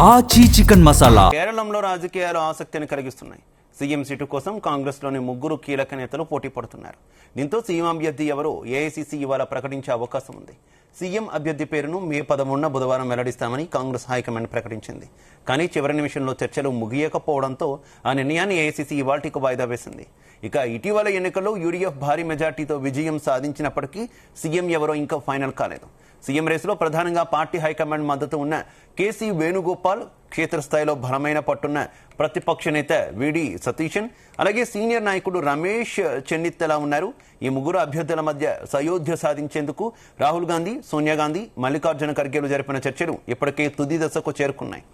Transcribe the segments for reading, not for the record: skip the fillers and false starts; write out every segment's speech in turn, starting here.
ఆచి చికెన్ మసాలా. కేరళంలో రాజకీయాలు ఆసక్తిని కలిగిస్తున్నాయి. సీఎం సీటు కోసం కాంగ్రెస్ లోని 3 కీలక నేతలు పోటీ పడుతున్నారు. దీంతో సీఎం అభ్యర్థి ఎవరో ఏఐసీసీ ఇవాళ ప్రకటించే అవకాశం ఉంది. సీఎం అభ్యర్థి పేరును మే 11న బుధవారం వెల్లడిస్తామని కాంగ్రెస్ హైకమాండ్ ప్రకటించింది. కానీ చివరి నిమిషంలో చర్చలు ముగియకపోవడంతో ఆ నిర్ణయాన్ని ఏఐసీసీ ఇవాల్టికి వాయిదా వేసింది. ఇక ఇటీవల ఎన్నికల్లో యూడీఎఫ్ భారీ మెజార్టీతో విజయం సాధించినప్పటికీ సీఎం ఎవరో ఇంకా ఫైనల్ కాలేదు. సీఎం రేసులో ప్రధానంగా పార్టీ హైకమాండ్ మద్దతు ఉన్న కేసీ వేణుగోపాల్, క్షేత్రస్థాయిలో బలమైన పట్టున్న ప్రతిపక్ష నేత విడి సతీశన్, అలాగే సీనియర్ నాయకుడు రమేష్ చెన్నిత్తల ఉన్నారు. ఈ 3 అభ్యర్థుల మధ్య సయోధ్య సాధించేందుకు రాహుల్ గాంధీ, సోనియా గాంధీ, మల్లికార్జున ఖర్గేలు జరిపిన చర్చలు ఇప్పటికే తుది దశకు చేరుకున్నాయి.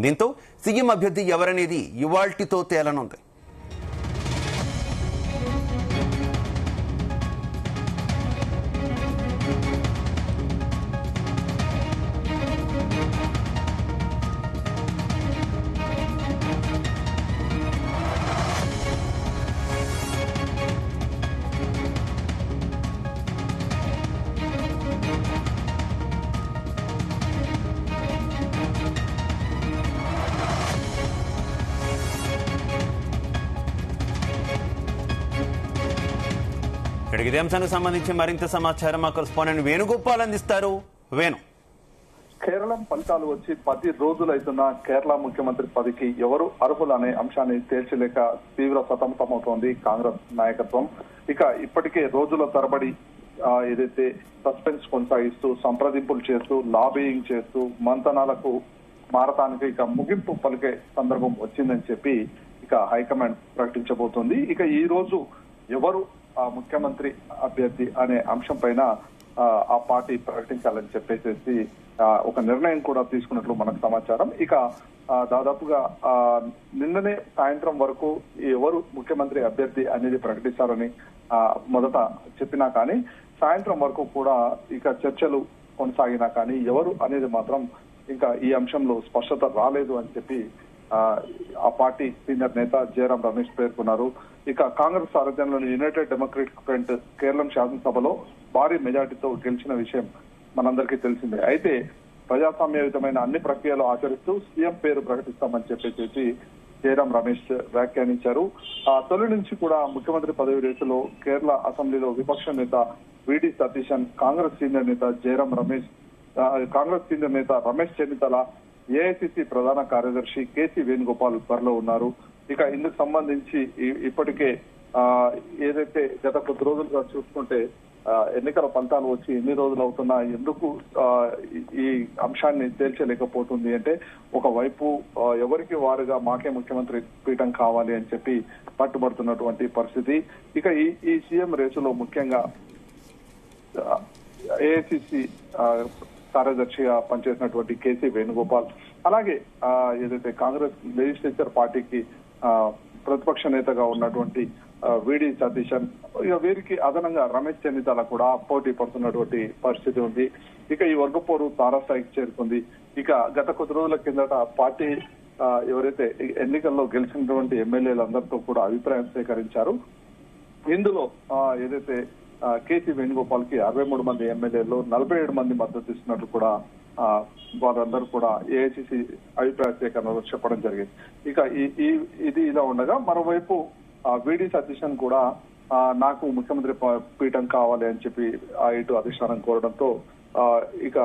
దీంతో సీఎం అభ్యర్థి ఎవరనేది ఇవాల్టితో తేలనుంది. ఇదే అంశానికి సంబంధించి మరింత సమాచారం మా కరెస్పాండెంట్ వేణుగోపాల్ అందిస్తారు. వేణు, కేరళం ఫలితాలు వచ్చి 10 రోజులైతున్న కేరళ ముఖ్యమంత్రి పదవికి ఎవరు అర్హులు అనే అంశాన్ని తేల్చలేక తీవ్ర సతమతమవుతోంది కాంగ్రెస్ నాయకత్వం. ఇక ఇప్పటికే రోజుల తరబడి ఏదైతే సస్పెన్స్ కొనసాగిస్తూ, సంప్రదింపులు చేస్తూ, లాబియింగ్ చేస్తూ మంతనాలకు మారటానికి ఇక ముగింపు పలికే సందర్భం వచ్చిందని చెప్పి ఇక హైకమాండ్ ప్రకటించబోతోంది. ఇక ఈ రోజు ఎవరు ముఖ్యమంత్రి అభ్యర్థి అనే అంశం పైన ఆ పార్టీ ప్రకటించాలని చెప్పేసి ఒక నిర్ణయం కూడా తీసుకున్నట్లు మనకు సమాచారం. ఇక దాదాపుగా నిన్ననే సాయంత్రం వరకు ఎవరు ముఖ్యమంత్రి అభ్యర్థి అనేది ప్రకటిస్తారని మొదట చెప్పినా కానీ సాయంత్రం వరకు కూడా ఇక చర్చలు కొనసాగినా కానీ ఎవరు అనేది మాత్రం ఇంకా ఈ అంశంలో స్పష్టత రాలేదు అని చెప్పి ఆ పార్టీ సీనియర్ నేత జయరాం రమేష్ పేర్కొన్నారు. ఇక Congress సారథ్యంలోని United democratic front Keralam శాసనసభలో భారీ మెజార్టీతో గెలిచిన విషయం మనందరికీ తెలిసిందే. అయితే ప్రజాస్వామ్యయుతమైన అన్ని ప్రక్రియలు ఆచరిస్తూ సీఎం పేరు ప్రకటిస్తామని చెప్పేసి జయరాం రమేష్ వ్యాఖ్యానించారు. తొలి నుంచి కూడా ముఖ్యమంత్రి పదవి రేసులో కేరళ అసెంబ్లీలో విపక్ష నేత విడి సతీశన్, కాంగ్రెస్ సీనియర్ నేత రమేష్ చెన్నితల, ఏఐసిసి ప్రధాన కార్యదర్శి కేసీ వేణుగోపాల్ బరిలో ఉన్నారు. ఇక ఇందుకు సంబంధించి ఇప్పటికే ఏదైతే గత కొద్ది రోజులుగా చూసుకుంటే ఎన్నికల ఫలితాలు వచ్చి ఎన్ని రోజులు అవుతున్నా ఎందుకు ఈ అంశాన్ని తేల్చలేకపోతుంది అంటే, ఒకవైపు ఎవరికి వారుగా మాకే ముఖ్యమంత్రి పీఠం కావాలి అని చెప్పి పట్టుబడుతున్నటువంటి పరిస్థితి. ఇక ఈ సీఎం రేసులో ముఖ్యంగా ఏఐసిసి కార్యదర్శిగా పనిచేసినటువంటి కేసీ వేణుగోపాల్, అలాగే ఏదైతే కాంగ్రెస్ లెజిస్లేచర్ పార్టీకి ప్రతిపక్ష నేతగా ఉన్నటువంటి విడి సతీశన్, ఇక వీరికి అదనంగా రమేష్ చెన్నితల కూడా పోటీ పడుతున్నటువంటి పరిస్థితి ఉంది. ఇక ఈ వర్గపోరు తారాస్థాయికి చేరుకుంది. ఇక గత కొద్ది రోజుల కిందట పార్టీ ఎవరైతే ఎన్నికల్లో గెలిచినటువంటి ఎమ్మెల్యేలందరితో కూడా అభిప్రాయం సేకరించారు. ఇందులో ఏదైతే కేసీ వేణుగోపాల్ కి 63 మంది ఎమ్మెల్యేలు 47 మంది మద్దతు ఇస్తున్నట్లు కూడా వారందరూ కూడా ఏఐసిసి అభిప్రాయ సేకరణలో చెప్పడం జరిగింది. ఇక ఇది ఇలా ఉండగా మరోవైపు విడి సతీశన్ కూడా నాకు ముఖ్యమంత్రి పీఠం కావాలి అని చెప్పి ఇటు అధిష్టానం కోరడంతో ఇక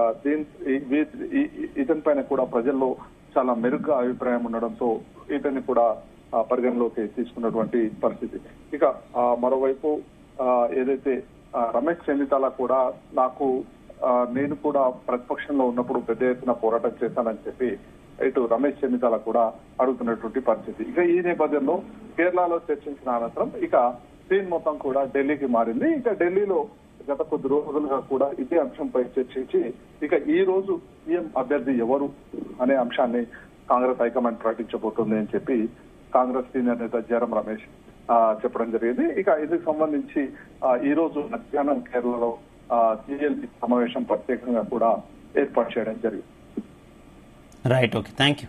ఇతని పైన కూడా ప్రజల్లో చాలా మెరుగ్గా అభిప్రాయం ఉండడంతో ఇతన్ని కూడా పరిగణలోకి తీసుకున్నటువంటి పరిస్థితి. ఇక మరోవైపు ఏదైతే రమేష్ చెన్నితల కూడా నేను కూడా ప్రతిపక్షంలో ఉన్నప్పుడు పెద్ద ఎత్తున పోరాటం చేశానని చెప్పి ఇటు రమేష్ చెన్నితల కూడా అడుగుతున్నటువంటి పరిస్థితి. ఇక ఈ నేపథ్యంలో కేరళలో చర్చించిన అనంతరం ఇక సీన్ మొత్తం కూడా ఢిల్లీకి మారింది. ఇక ఢిల్లీలో గత కొద్ది రోజులుగా కూడా ఇదే అంశంపై చర్చించి ఇక ఈ రోజు సీఎం అభ్యర్థి ఎవరు అనే అంశాన్ని కాంగ్రెస్ హైకమాండ్ ప్రకటించబోతుంది అని చెప్పి కాంగ్రెస్ సీనియర్ నేత జయరాం రమేష్ చెప్పడం జరిగింది. ఇక ఇందుకు సంబంధించి ఈ రోజు మధ్యాహ్నం కేరళలో సిఎల్పి సమావేశం ప్రత్యేకంగా కూడా ఏర్పాటు చేయడం జరిగింది. Right, okay, thank you.